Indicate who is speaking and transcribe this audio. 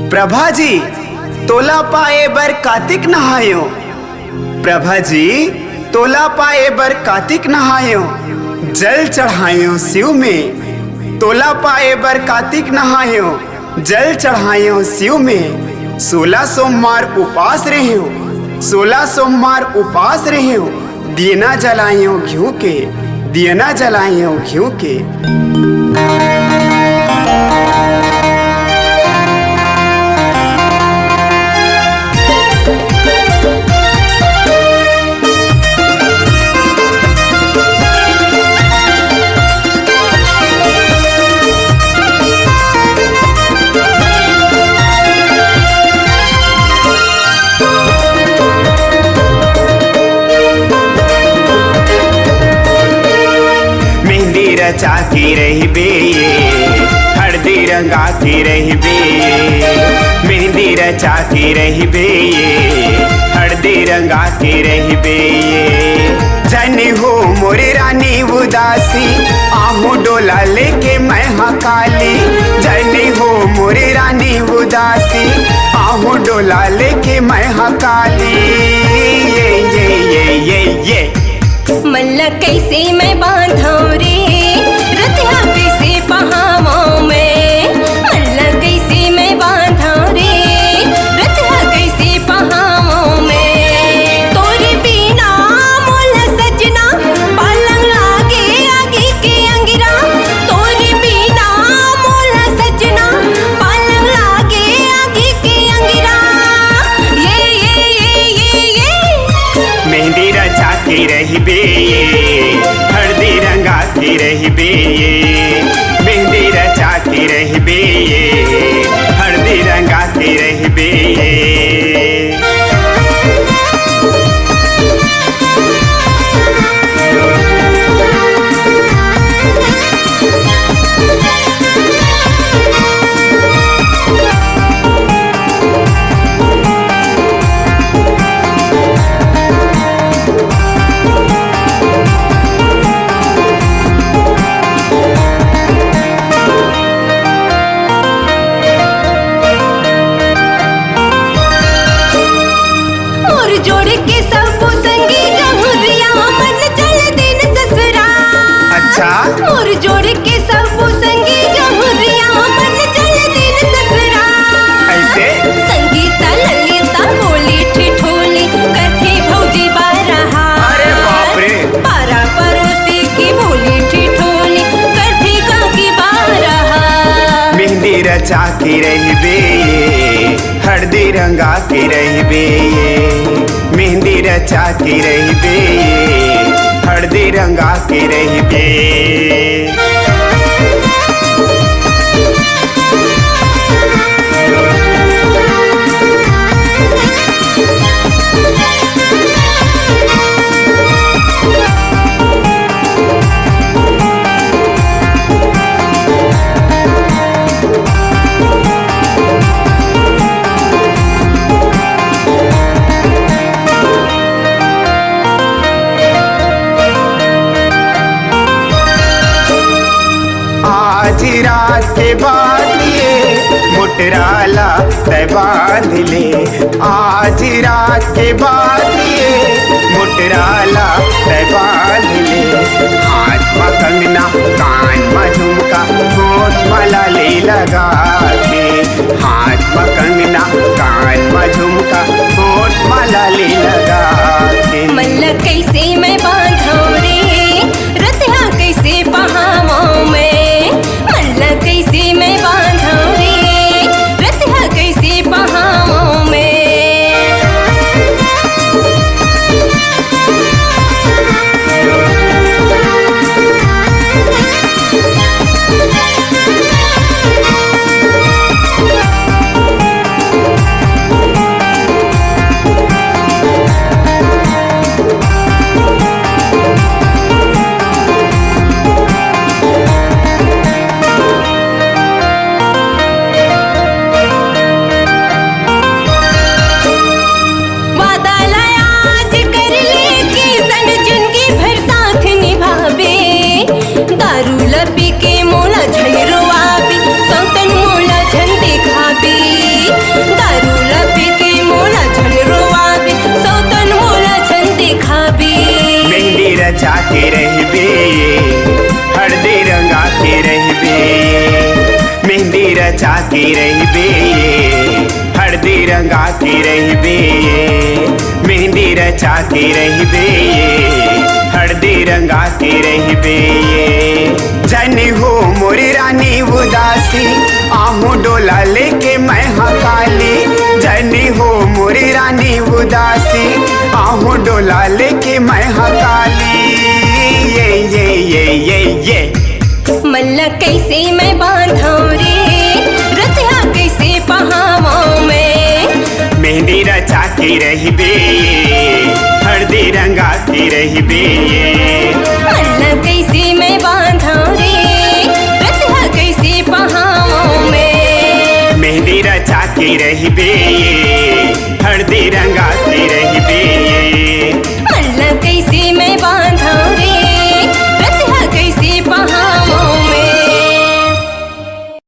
Speaker 1: प्रभा जी तोला पाए बर कार्तिक नहायो। प्रभा जी तोला पाए बर कार्तिक नहायो, जल चढ़ायो शिव में। तोला पाए बर कार्तिक नहायो, जल चढ़ायो शिव में। 16 सोमवार उपास रहियो, 16 सोमवार उपास रहियो। दियना जलायो घिउ के, दियना जलायो घिउ के। रचा के रहबे, हल्दी रंगा के रहबे। मेहंदी रचा के रहबे, हल्दी रंगा के रहबे। जनी हो मोरे रानी उदासी, आहू डोला लेके मैं हकाली। जनी हो मोरे रानी उदासी, आहू डोला लेके मैं हकाली। ये
Speaker 2: मल्ला कैसे मैं बांधाऊं रे, रतिया कैसे बहाऊं मैं। मल्ला कैसे मैं बांधाऊं रे, रतिया कैसे बहाऊं मैं। तोरे बिना मोला सजना, पालंग लागे आगे के अंगिरा। तोरे बिना मोला सजना, पालंग लागे आगे के अंगिरा। ये
Speaker 1: मेहंदी रचा के रहबे, हल्दी रंगा के रहबे। मेहंदी रचा के रहबे, हल्दी रंगा के रहबे।
Speaker 2: मोर जोड़ के सब संगी जमुरिया, मन चल दिन ससुरा।
Speaker 1: ऐसे
Speaker 2: संगीता ललिता बोली ठिठोली, कथे भौजी बारहा।
Speaker 1: अरे बाप रे,
Speaker 2: पारा पड़ोसी की बोली ठिठोली, कथे गाँव की बारहा।
Speaker 1: मेहंदी रचा के रहबे, हल्दी रंगा के रहबे। मेहंदी रचा के रहबे, हल्दी रंगा के रहबे। आज रात के बाद ये मोटराला तय बांध ले। आज रात के बाद ये मोटराला तय बांध ले। हाथ में कंगना, कान में झुमका, होठ में लाली लगा के। हाथ में कंगना, कान में झुमका, होठ में लाली लगा के।
Speaker 2: मल्ला कैसे मैं बांधाऊं रे, रतिया कैसे बहाऊं मैं। मल्ला कैसे मैं बांधाऊं रे, रतिया कैसे बहाऊं मैं।
Speaker 1: रचा के रहबे, हरदी रंगा के रहबे, मेहंदी रचा के रहबे, हरदी रंगा के रहबे, मेहंदी रचा के रहबे, हरदी रंगा के रहबे। जनी हो मोरी रानी उदासी, आहू डोला लेके मैं हकाली। जनी हो मोरी रानी उदासी, आहू डोला लेके मैं हकाली। ये
Speaker 2: मल्ला कैसे मैं बांधूं रे, रतिया कैसे पहावों में।
Speaker 1: मेहंदी रचा के रहबे, हरदी रंगा के रहबे।
Speaker 2: मल्ला कैसे मैं बांधूं रे, रतिया कैसे पहावों में।
Speaker 1: मेहंदी रचा के रहबे,